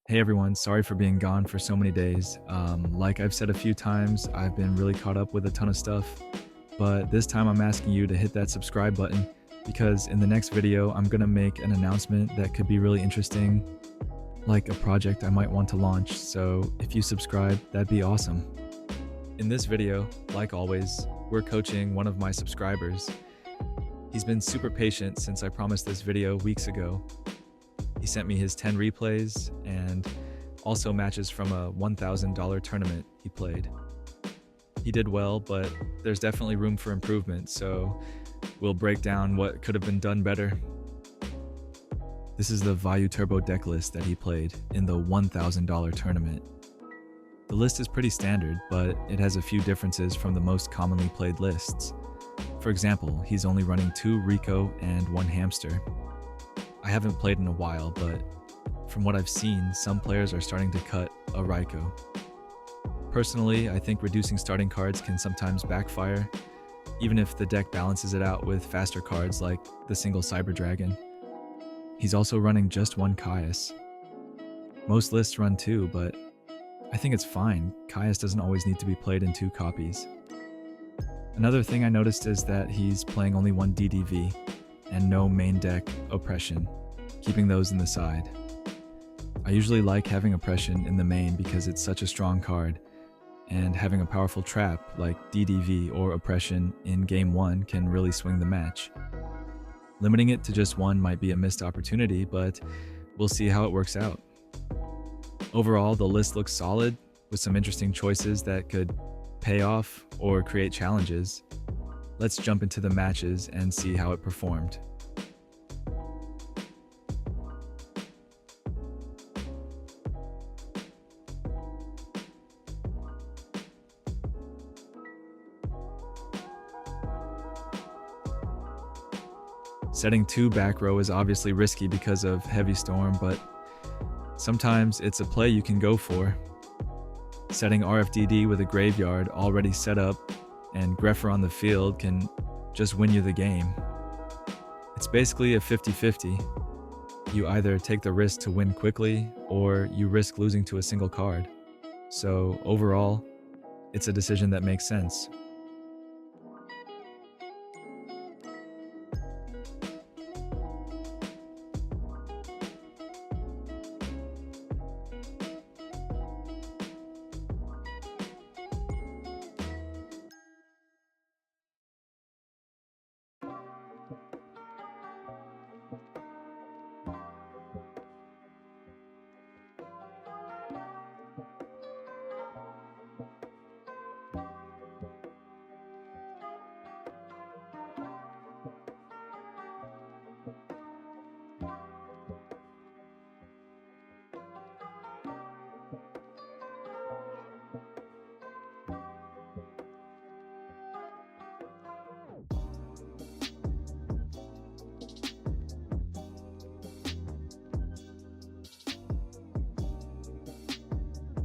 Hey everyone, sorry for being gone for so many days. Like I've said a few times, I've been really caught up with a ton of stuff, but this time I'm asking you to hit that subscribe button because in the next video, I'm gonna make an announcement that could be really interesting, like a project I might want to launch. So if you subscribe, that'd be awesome. In this video, like always, we're coaching one of my subscribers. He's been super patient since I promised this video weeks ago. He sent me his 10 replays and also matches from a $1,000 tournament he played. He did well, but there's definitely room for improvement, so we'll break down what could have been done better. This is the Vayu Turbo deck list that he played in the $1,000 tournament. The list is pretty standard, but it has a few differences from the most commonly played lists. For example, he's only running 2 Rico and 1 Hamster. I haven't played in a while, but from what I've seen, some players are starting to cut a Raiko. Personally, I think reducing starting cards can sometimes backfire, even if the deck balances it out with faster cards like the single Cyber Dragon. He's also running just 1 Caius. Most lists run 2, but I think it's fine. Caius doesn't always need to be played in 2 copies. Another thing I noticed is that he's playing only 1 DDV and no main deck Oppression, keeping those in the side. I usually like having Oppression in the main because it's such a strong card, and having a powerful trap like DDV or Oppression in game 1 can really swing the match. Limiting it to just 1 might be a missed opportunity, but we'll see how it works out. Overall, the list looks solid, with some interesting choices that could pay off or create challenges. Let's jump into the matches and see how it performed. Setting 2 back row is obviously risky because of Heavy Storm, but sometimes it's a play you can go for. Setting RFDD with a graveyard already set up and Greffer on the field can just win you the game. It's basically a 50-50. You either take the risk to win quickly, or you risk losing to a single card. So overall, it's a decision that makes sense.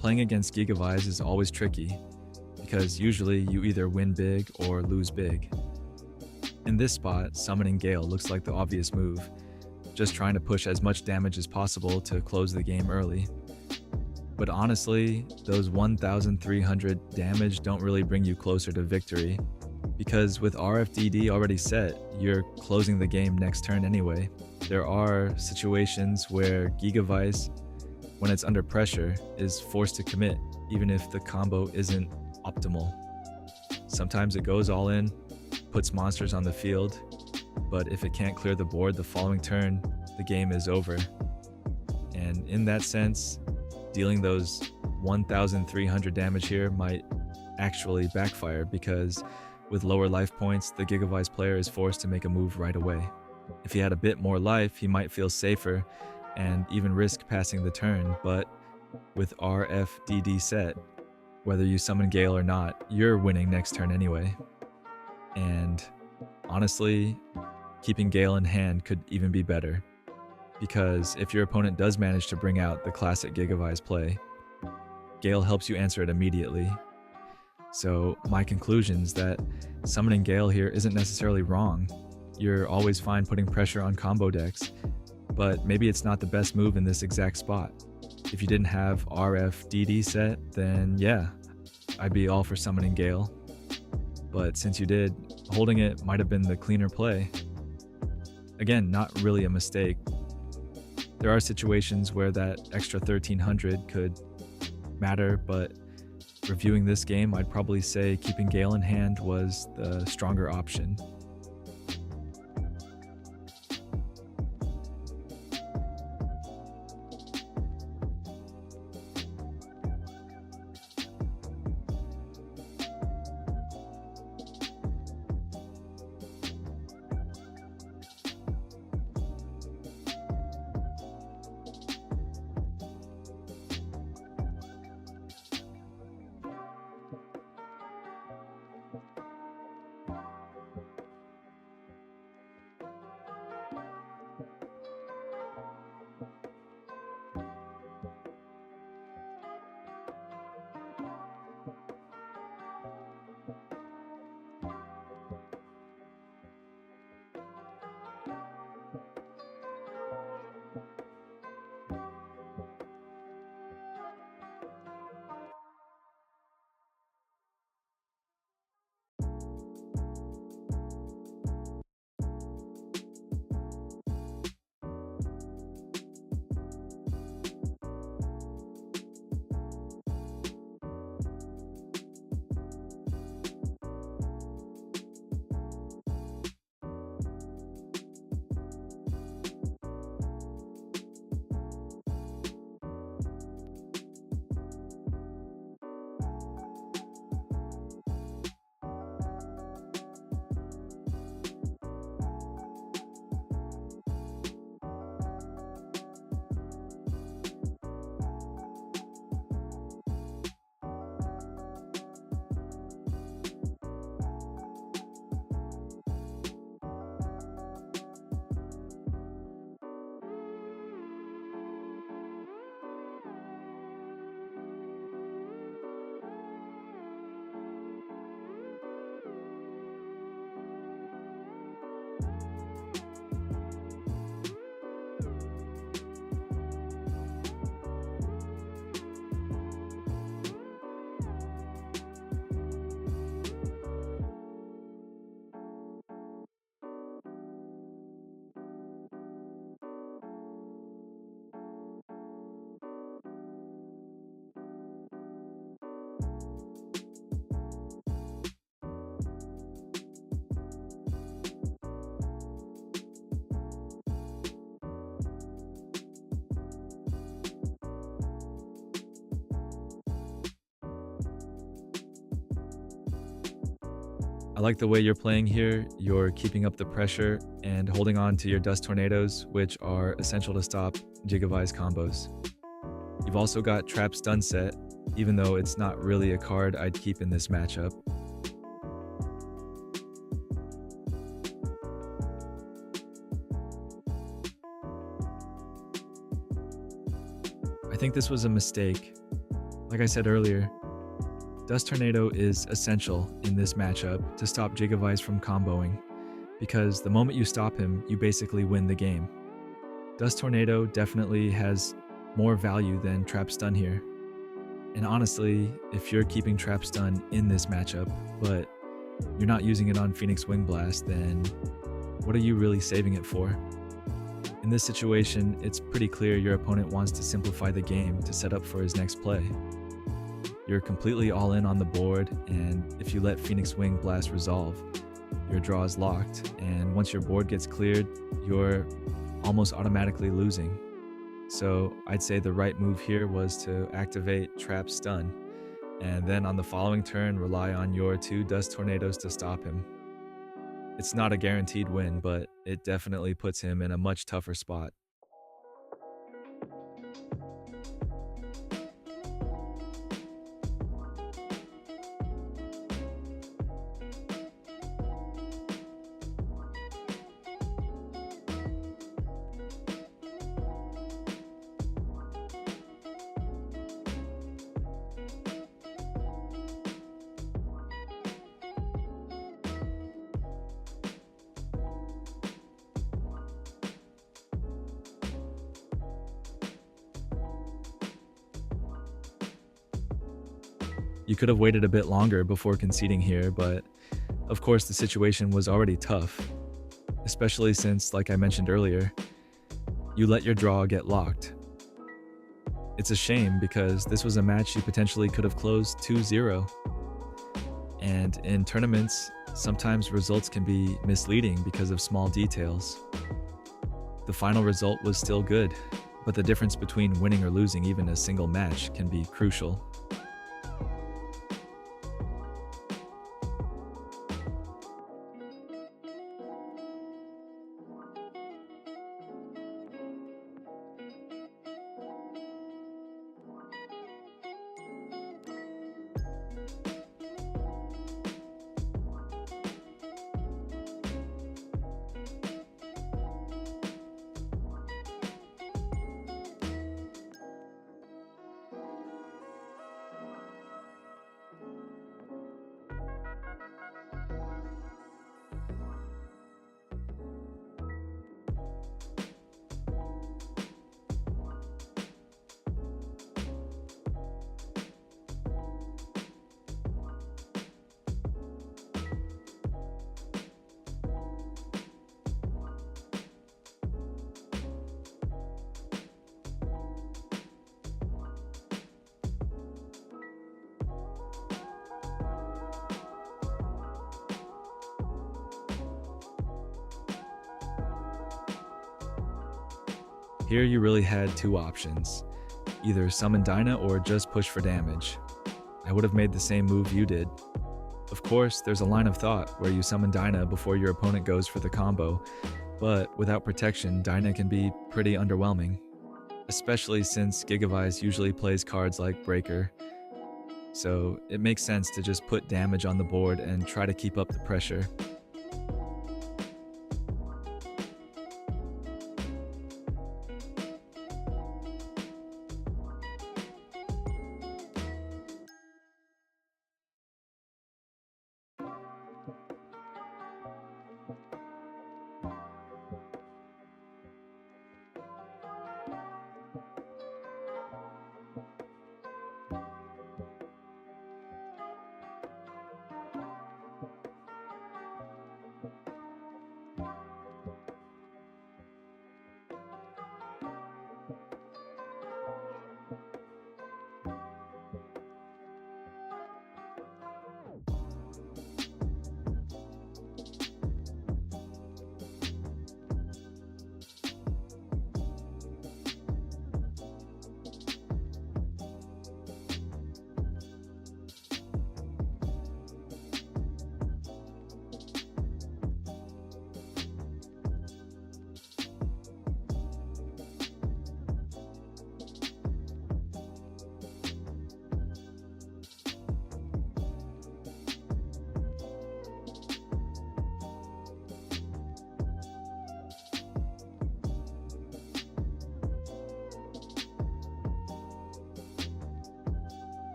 Playing against Gigavise is always tricky, because usually you either win big or lose big. In this spot, summoning Gale looks like the obvious move, just trying to push as much damage as possible to close the game early. But honestly, those 1,300 damage don't really bring you closer to victory, because with RFDD already set, you're closing the game next turn anyway. There are situations where Gigavise, when it's under pressure, is forced to commit, even if the combo isn't optimal. Sometimes it goes all in, puts monsters on the field, but if it can't clear the board the following turn, the game is over. And in that sense, dealing those 1,300 damage here might actually backfire, because with lower life points, the Gigavise player is forced to make a move right away. If he had a bit more life, he might feel safer and even risk passing the turn, but with RFDD set, whether you summon Gale or not, you're winning next turn anyway. And honestly, keeping Gale in hand could even be better, because if your opponent does manage to bring out the classic Gigavise play, Gale helps you answer it immediately. So my conclusion is that summoning Gale here isn't necessarily wrong. You're always fine putting pressure on combo decks, but maybe it's not the best move in this exact spot, If you didn't have RFDD set, then yeah, I'd be all for summoning Gale. But since you did, holding it might have been the cleaner play. Again, not really a mistake. There are situations where that extra 1300 could matter, but reviewing this game, I'd probably say keeping Gale in hand was the stronger option. I like the way you're playing here. You're keeping up the pressure and holding on to your Dust Tornadoes, which are essential to stop Gigavise combos. You've also got Trap Stun set, even though it's not really a card I'd keep in this matchup. I think this was a mistake. Like I said earlier, Dust Tornado is essential in this matchup to stop Gigavise from comboing, because the moment you stop him, you basically win the game. Dust Tornado definitely has more value than Trap Stun here. And honestly, if you're keeping Trap Stun in this matchup, but you're not using it on Phoenix Wing Blast, then what are you really saving it for? In this situation, it's pretty clear your opponent wants to simplify the game to set up for his next play. You're completely all in on the board, and if you let Phoenix Wing Blast resolve, your draw is locked, and once your board gets cleared, you're almost automatically losing. So I'd say the right move here was to activate Trap Stun, and then on the following turn, rely on your 2 Dust Tornadoes to stop him. It's not a guaranteed win, but it definitely puts him in a much tougher spot. You could have waited a bit longer before conceding here, but of course the situation was already tough, especially since, like I mentioned earlier, you let your draw get locked. It's a shame because this was a match you potentially could have closed 2-0. And in tournaments, sometimes results can be misleading because of small details. The final result was still good, but the difference between winning or losing even a single match can be crucial. Here you really had two options, either summon Dyna or just push for damage. I would have made the same move you did. Of course, there's a line of thought where you summon Dyna before your opponent goes for the combo, but without protection, Dyna can be pretty underwhelming, especially since Gigavise usually plays cards like Breaker, so it makes sense to just put damage on the board and try to keep up the pressure.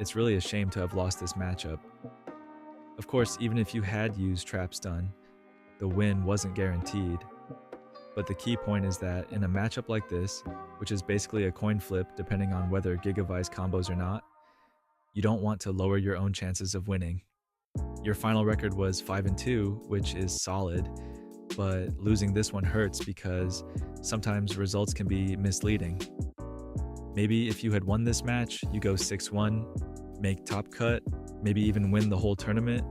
It's really a shame to have lost this matchup. Of course, even if you had used Trap Stun, the win wasn't guaranteed. But the key point is that in a matchup like this, which is basically a coin flip depending on whether Gigavise combos or not, you don't want to lower your own chances of winning. Your final record was 5-2, which is solid, but losing this one hurts because sometimes results can be misleading. Maybe if you had won this match, you go 6-1, make top cut, maybe even win the whole tournament,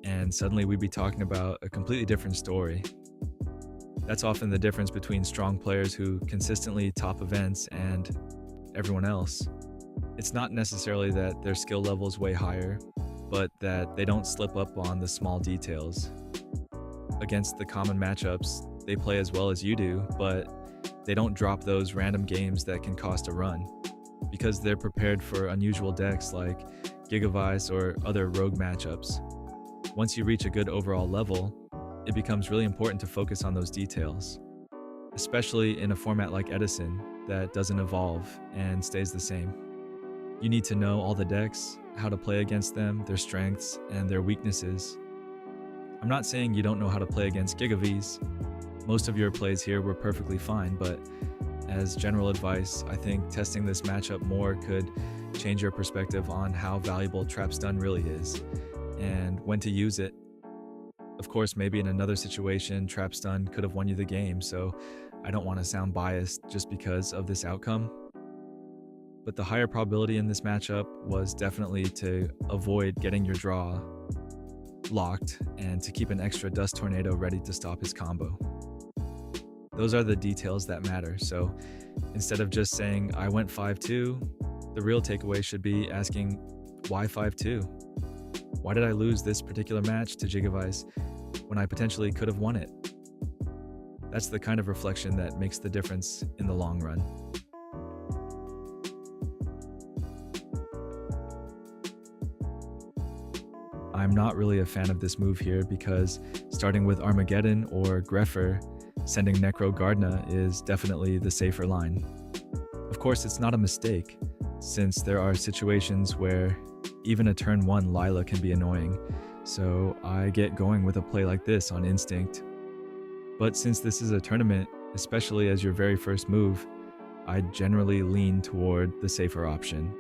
and suddenly we'd be talking about a completely different story. That's often the difference between strong players who consistently top events and everyone else. It's not necessarily that their skill level is way higher, but that they don't slip up on the small details. Against the common matchups, they play as well as you do, but they don't drop those random games that can cost a run, because they're prepared for unusual decks like Gigavise or other rogue matchups. Once you reach a good overall level, it becomes really important to focus on those details, especially in a format like Edison that doesn't evolve and stays the same. You need to know all the decks, how to play against them, their strengths, and their weaknesses. I'm not saying you don't know how to play against Gigavise. Most of your plays here were perfectly fine, but as general advice, I think testing this matchup more could change your perspective on how valuable Trap Stun really is, and when to use it. Of course, maybe in another situation, Trap Stun could have won you the game, so I don't want to sound biased just because of this outcome. But the higher probability in this matchup was definitely to avoid getting your draw locked and to keep an extra Dust Tornado ready to stop his combo. Those are the details that matter, so instead of just saying, I went 5-2, the real takeaway should be asking, why 5-2? Why did I lose this particular match to Gigavise when I potentially could have won it? That's the kind of reflection that makes the difference in the long run. I'm not really a fan of this move here because starting with Armageddon or Greffer, sending Necro Gardna is definitely the safer line. Of course, it's not a mistake, since there are situations where even a turn 1 Lila can be annoying, so I get going with a play like this on instinct. But since this is a tournament, especially as your very first move, I generally lean toward the safer option.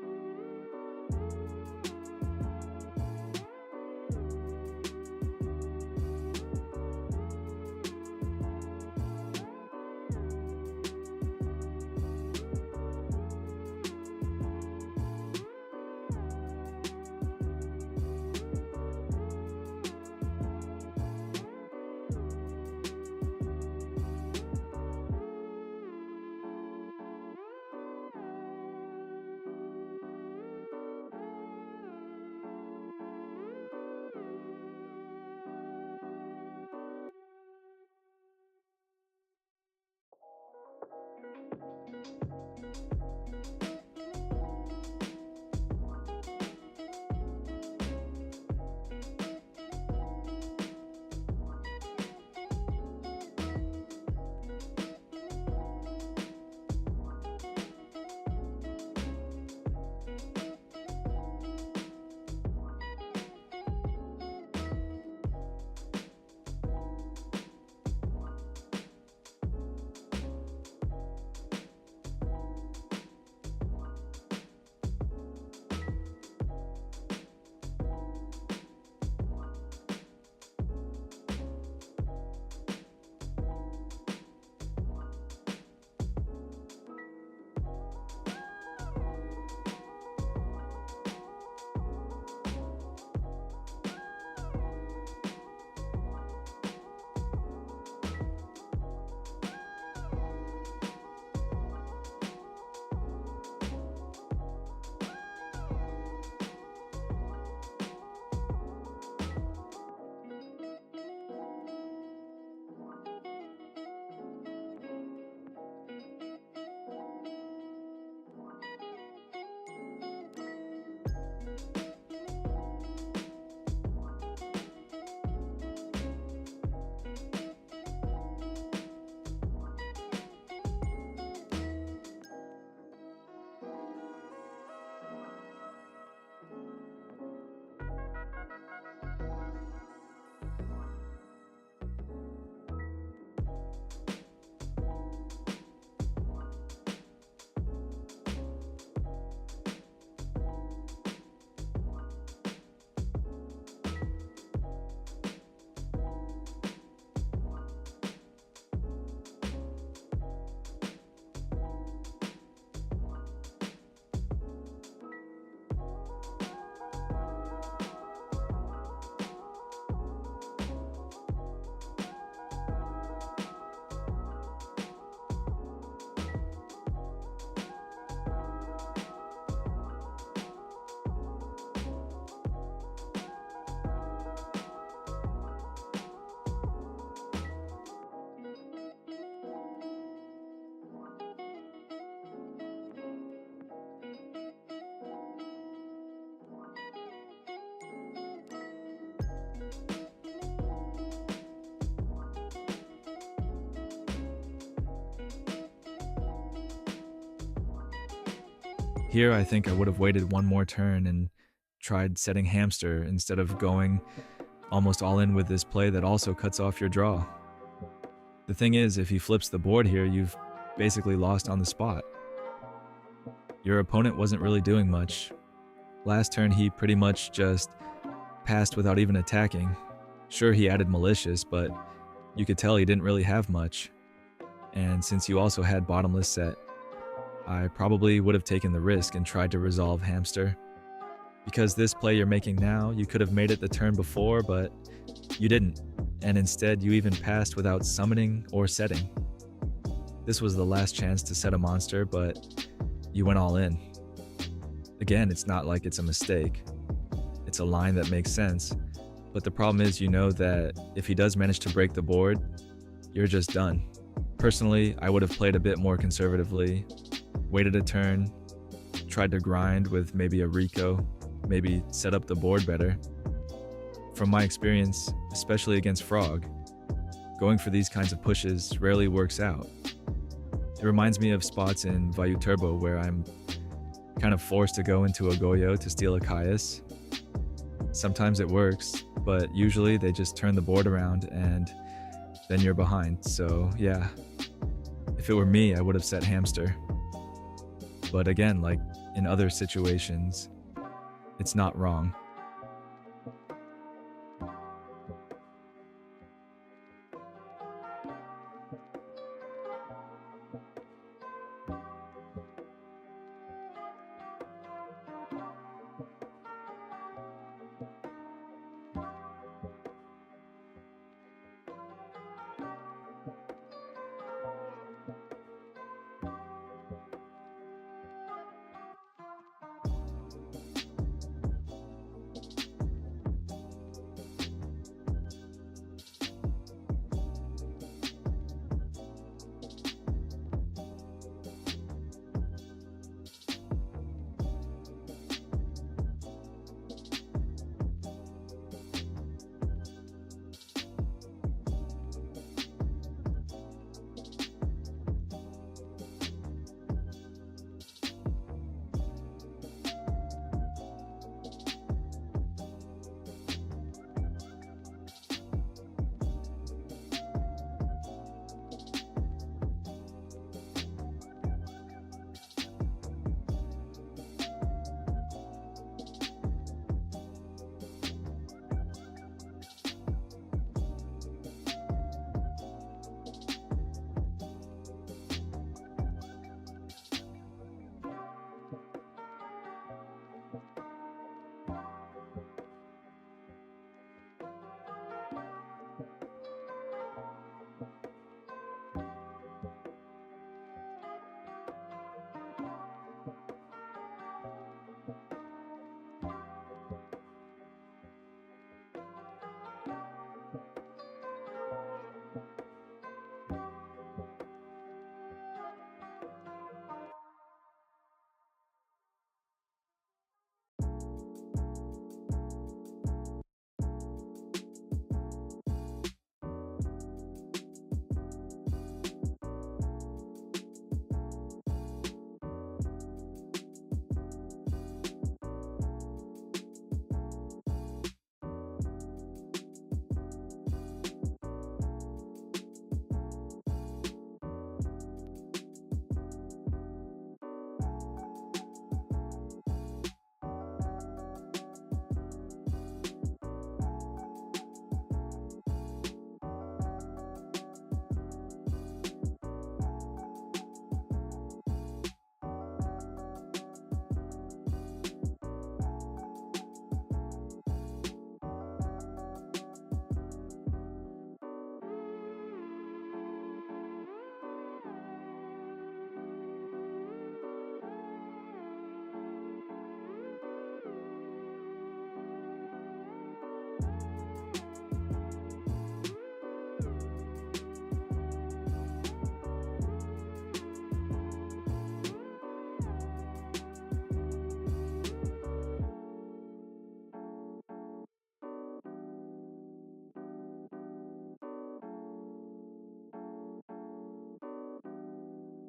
Here, I think I would have waited one more turn and tried setting hamster instead of going almost all in with this play that also cuts off your draw. The thing is, if he flips the board here, you've basically lost on the spot. Your opponent wasn't really doing much. Last turn, he pretty much just passed without even attacking. Sure, he added malicious, but you could tell he didn't really have much. And since you also had bottomless set, I probably would have taken the risk and tried to resolve hamster. Because this play you're making now, you could have made it the turn before, but you didn't, and instead you even passed without summoning or setting. This was the last chance to set a monster, but you went all in. Again, it's not like it's a mistake. It's a line that makes sense, but the problem is you know that if he does manage to break the board, you're just done. Personally, I would have played a bit more conservatively, waited a turn, tried to grind with maybe a Rico, maybe set up the board better. From my experience, especially against Frog, going for these kinds of pushes rarely works out. It reminds me of spots in Vayu Turbo where I'm kind of forced to go into a Goyo to steal a Caius. Sometimes it works, but usually they just turn the board around and then you're behind. So yeah, if it were me, I would have set hamster. But again, like in other situations, it's not wrong.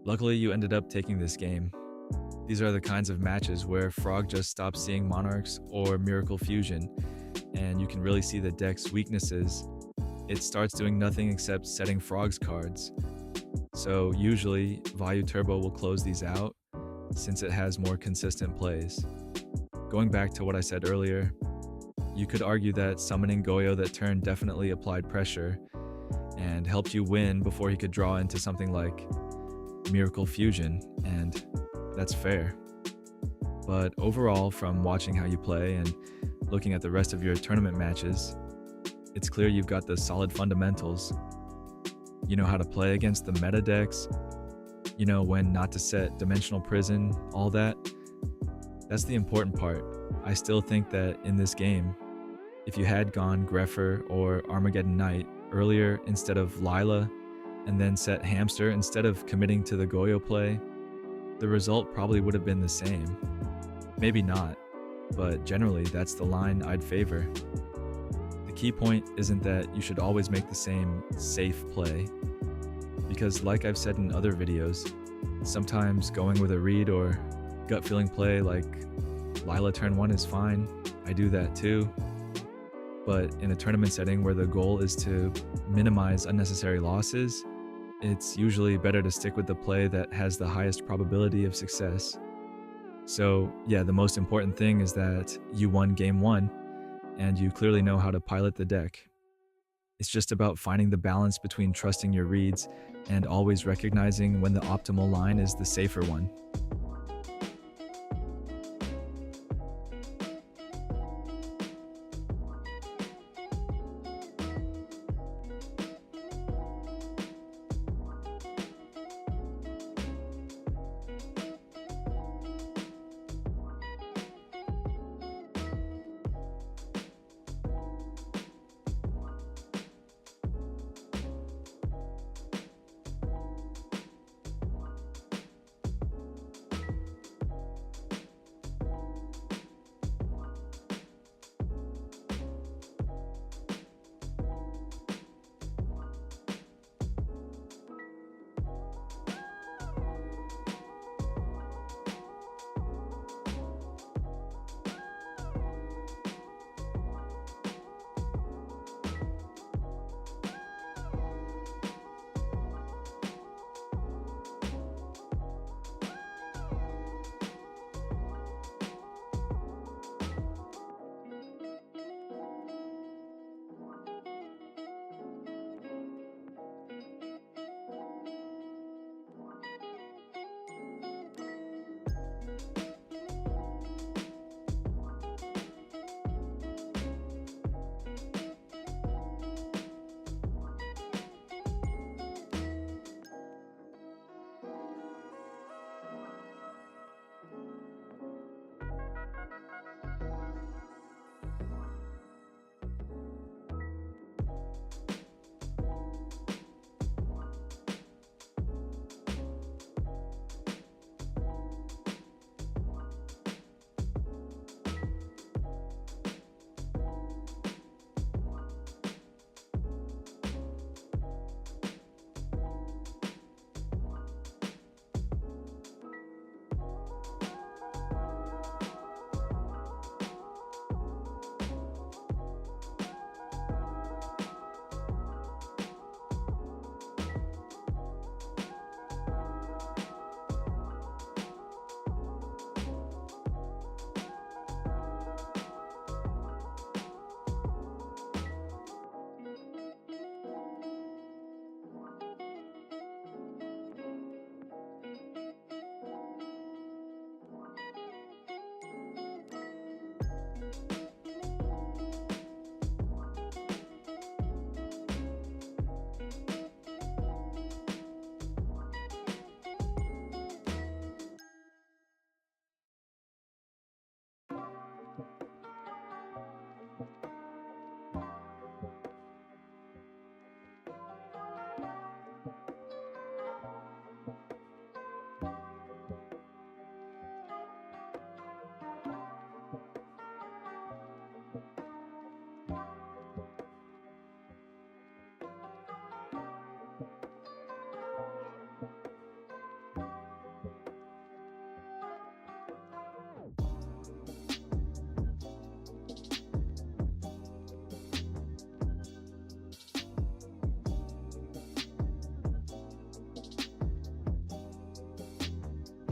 Luckily, you ended up taking this game. These are the kinds of matches where Frog just stops seeing Monarchs or Miracle Fusion, and you can really see the deck's weaknesses. It starts doing nothing except setting Frog's cards. So usually, Vayu Turbo will close these out, since it has more consistent plays. Going back to what I said earlier, you could argue that summoning Goyo that turn definitely applied pressure and helped you win before he could draw into something like Miracle Fusion, and that's fair. But overall, from watching how you play and looking at the rest of your tournament matches, it's clear you've got the solid fundamentals. You know how to play against the meta decks, you know when not to set Dimensional Prison, all that. That's the important part. I still think that in this game, if you had gone Greffer or Armageddon Knight earlier instead of Lila, and then set Hamster instead of committing to the Goyo play, the result probably would have been the same. Maybe not, but generally that's the line I'd favor. The key point isn't that you should always make the same safe play, because like I've said in other videos, sometimes going with a read or gut feeling play like Lila turn 1 is fine. I do that too. But in a tournament setting where the goal is to minimize unnecessary losses, it's usually better to stick with the play that has the highest probability of success. So yeah, the most important thing is that you won game 1 and you clearly know how to pilot the deck. It's just about finding the balance between trusting your reads and always recognizing when the optimal line is the safer one.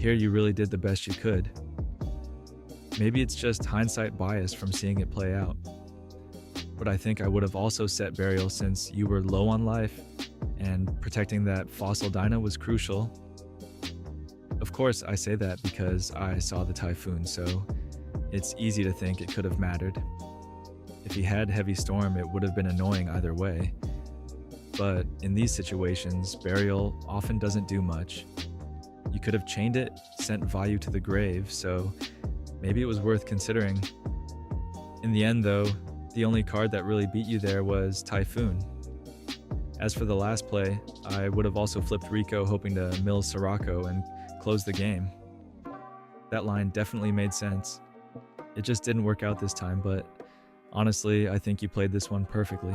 Here you really did the best you could. Maybe it's just hindsight bias from seeing it play out. But I think I would have also set burial since you were low on life and protecting that fossil dino was crucial. Of course, I say that because I saw the typhoon, so it's easy to think it could have mattered. If he had heavy storm, it would have been annoying either way. But in these situations, burial often doesn't do much. You could have chained it, sent Vayu to the grave, so maybe it was worth considering. In the end, though, the only card that really beat you there was Typhoon. As for the last play, I would have also flipped Rico hoping to mill Sirocco and close the game. That line definitely made sense. It just didn't work out this time, but honestly, I think you played this one perfectly.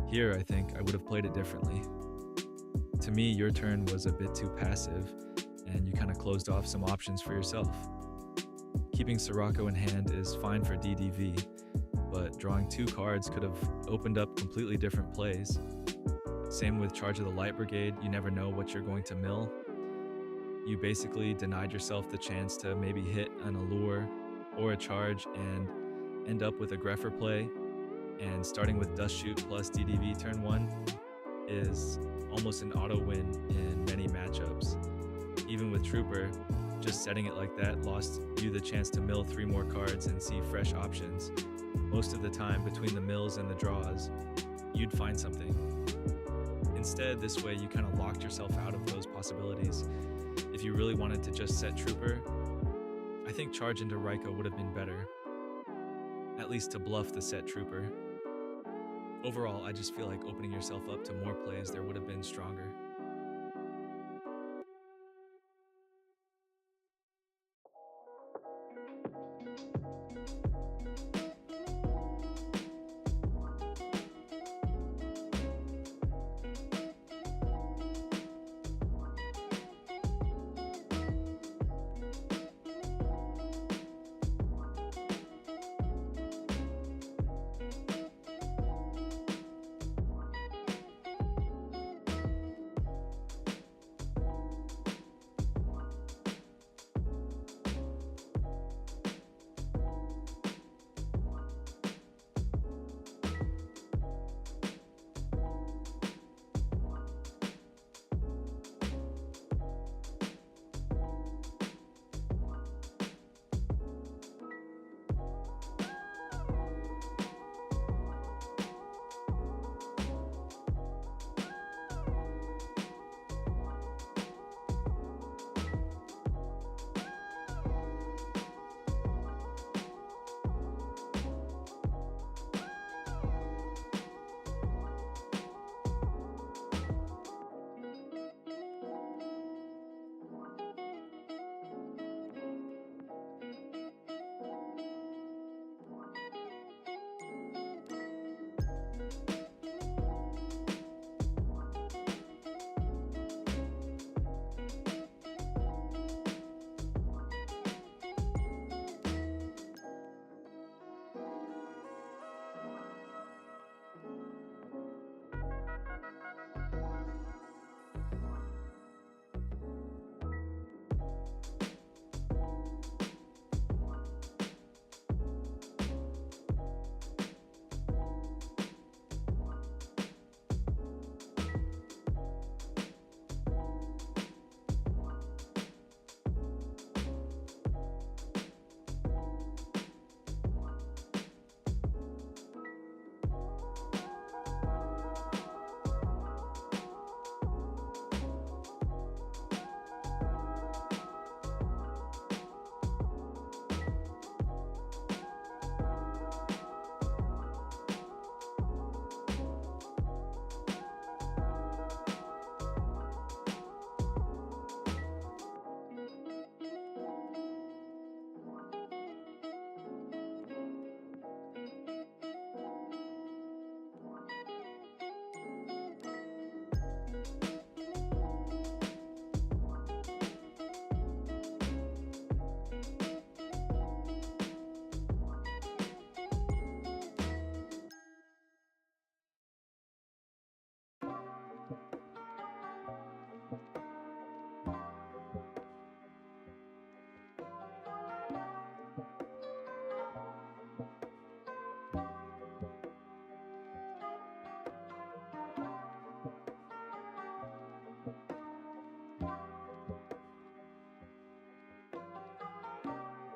Here, I think I would have played it differently. To me, your turn was a bit too passive, and you kind of closed off some options for yourself. Keeping Sirocco in hand is fine for DDV, but drawing two cards could have opened up completely different plays. Same with Charge of the Light Brigade, you never know what you're going to mill. You basically denied yourself the chance to maybe hit an allure or a charge and end up with a grepher play, and starting with Dust Shoot plus DDV turn 1 is almost an auto win in many matchups. Even with Trooper, just setting it like that lost you the chance to mill 3 more cards and see fresh options. Most of the time, between the mills and the draws, you'd find something. Instead, this way you kind of locked yourself out of those possibilities. If you really wanted to just set Trooper, I think Charge into Raikou would have been better, at least to bluff the set Trooper. Overall, I just feel like opening yourself up to more plays there would have been stronger.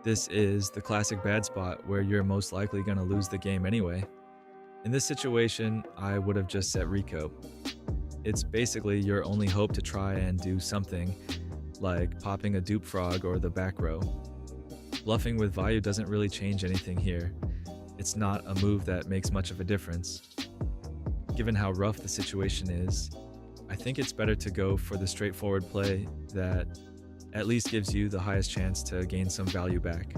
This is the classic bad spot where you're most likely going to lose the game anyway. In this situation, I would have just set Rico. It's basically your only hope to try and do something, like popping a dupe frog or the back row. Bluffing with Vayu doesn't really change anything here. It's not a move that makes much of a difference. Given how rough the situation is, I think it's better to go for the straightforward play that at least gives you the highest chance to gain some value back.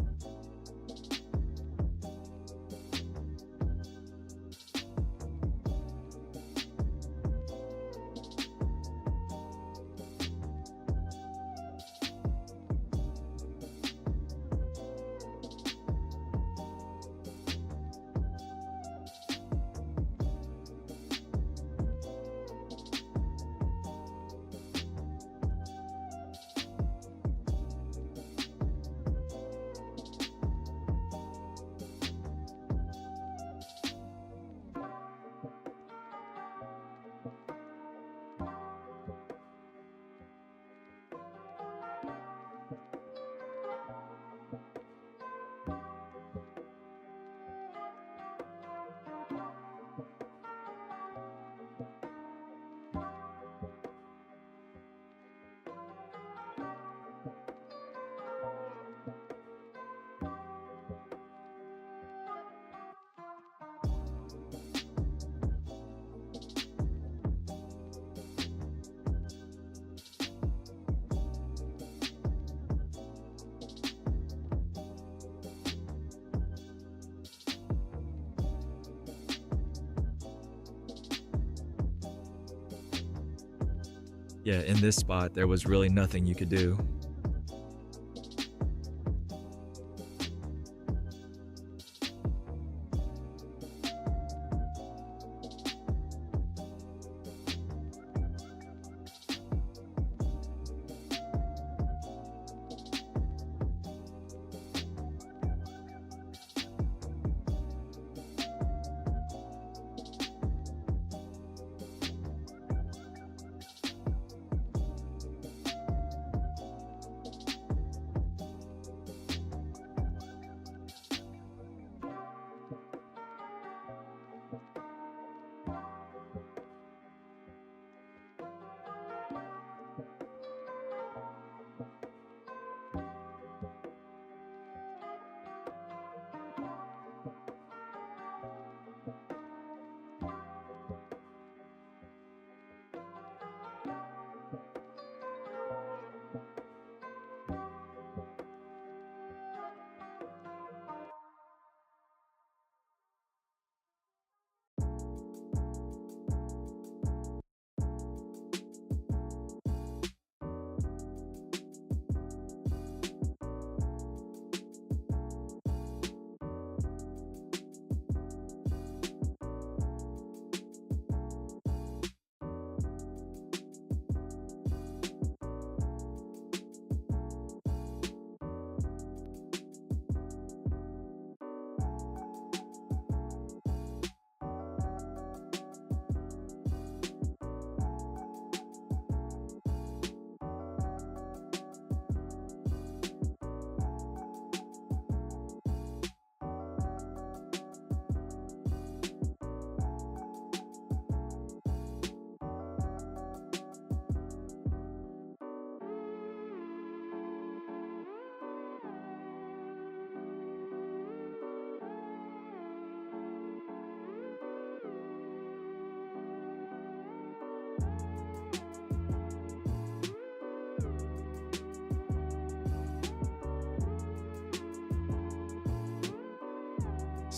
Yeah, in this spot, there was really nothing you could do.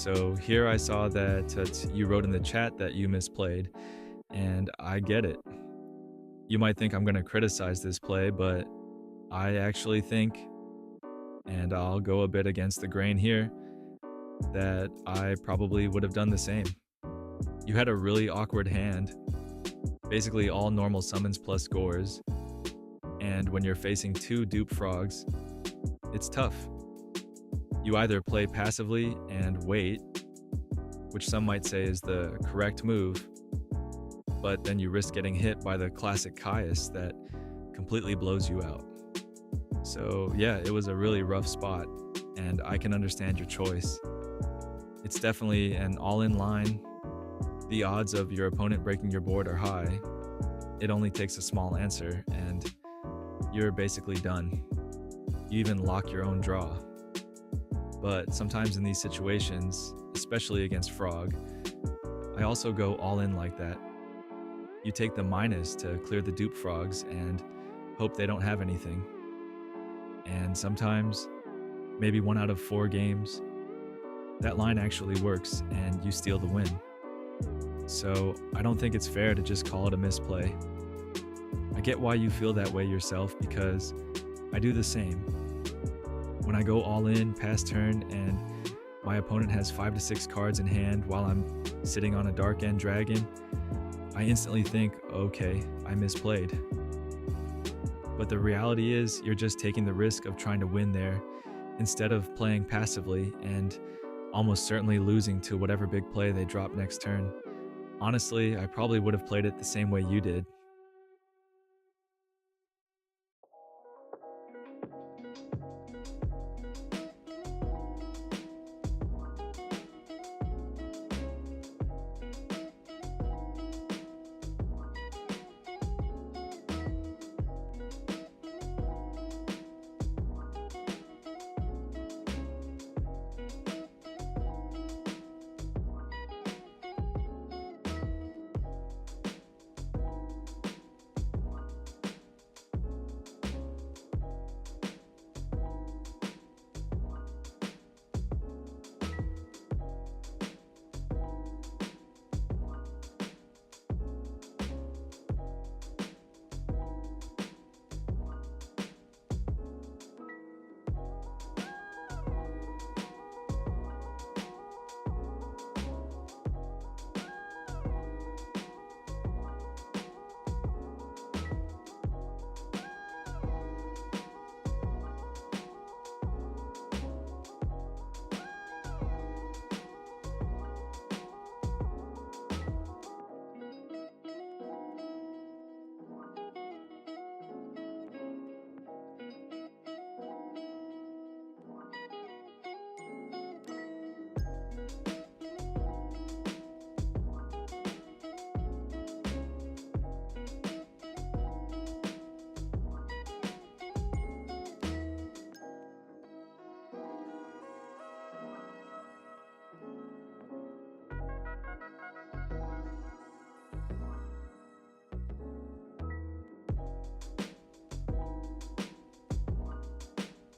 So here I saw that you wrote in the chat that you misplayed, and I get it. You might think I'm going to criticize this play, but I actually think, and I'll go a bit against the grain here, that I probably would have done the same. You had a really awkward hand, basically all normal summons plus scores, and when you're facing two dupe frogs, it's tough. You either play passively and wait, which some might say is the correct move, but then you risk getting hit by the classic Caius that completely blows you out. So yeah, it was a really rough spot, and I can understand your choice. It's definitely an all-in line. The odds of your opponent breaking your board are high. It only takes a small answer, and you're basically done. You even lock your own draw. But sometimes in these situations, especially against Frog, I also go all in like that. You take the minus to clear the dupe frogs and hope they don't have anything. And sometimes, maybe 1 out of 4 games, that line actually works and you steal the win. So I don't think it's fair to just call it a misplay. I get why you feel that way yourself, because I do the same. When I go all in past turn and my opponent has 5 to 6 cards in hand while I'm sitting on a dark end dragon, I instantly think, okay, I misplayed. But the reality is, you're just taking the risk of trying to win there instead of playing passively and almost certainly losing to whatever big play they drop next turn. Honestly, I probably would have played it the same way you did.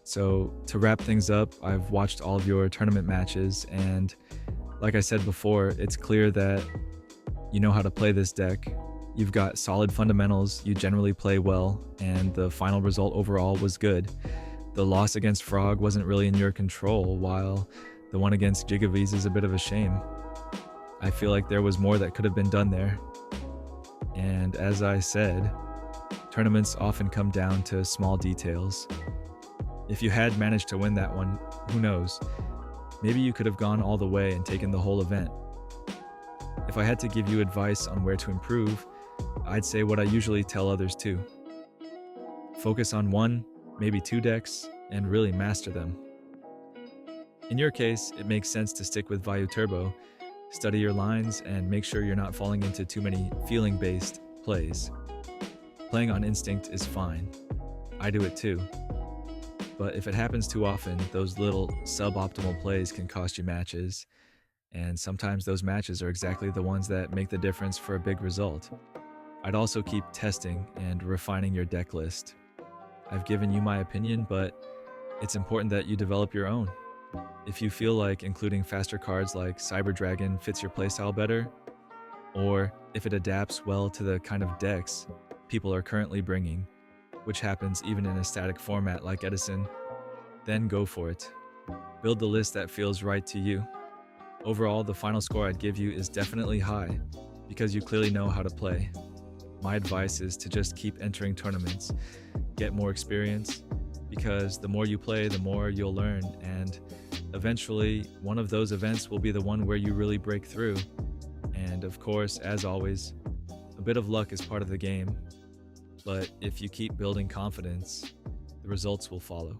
So, to wrap things up, I've watched all of your tournament matches, and like I said before, it's clear that you know how to play this deck. You've got solid fundamentals, you generally play well, and the final result overall was good. The loss against Frog wasn't really in your control, while the one against Gigavise is a bit of a shame. I feel like there was more that could have been done there. And as I said, tournaments often come down to small details. If you had managed to win that one, who knows? Maybe you could have gone all the way and taken the whole event. If I had to give you advice on where to improve, I'd say what I usually tell others too. Focus on one, maybe two decks, and really master them. In your case, it makes sense to stick with Vayu Turbo, study your lines, and make sure you're not falling into too many feeling-based plays. Playing on instinct is fine. I do it too. But if it happens too often, those little suboptimal plays can cost you matches, and sometimes those matches are exactly the ones that make the difference for a big result. I'd also keep testing and refining your deck list. I've given you my opinion, but it's important that you develop your own. If you feel like including faster cards like Cyber Dragon fits your playstyle better, or if it adapts well to the kind of decks people are currently bringing, which happens even in a static format like Edison, then go for it. Build the list that feels right to you. Overall, the final score I'd give you is definitely high, because you clearly know how to play. My advice is to just keep entering tournaments, get more experience, because the more you play, the more you'll learn, and eventually, one of those events will be the one where you really break through. And of course, as always, a bit of luck is part of the game, but if you keep building confidence, the results will follow.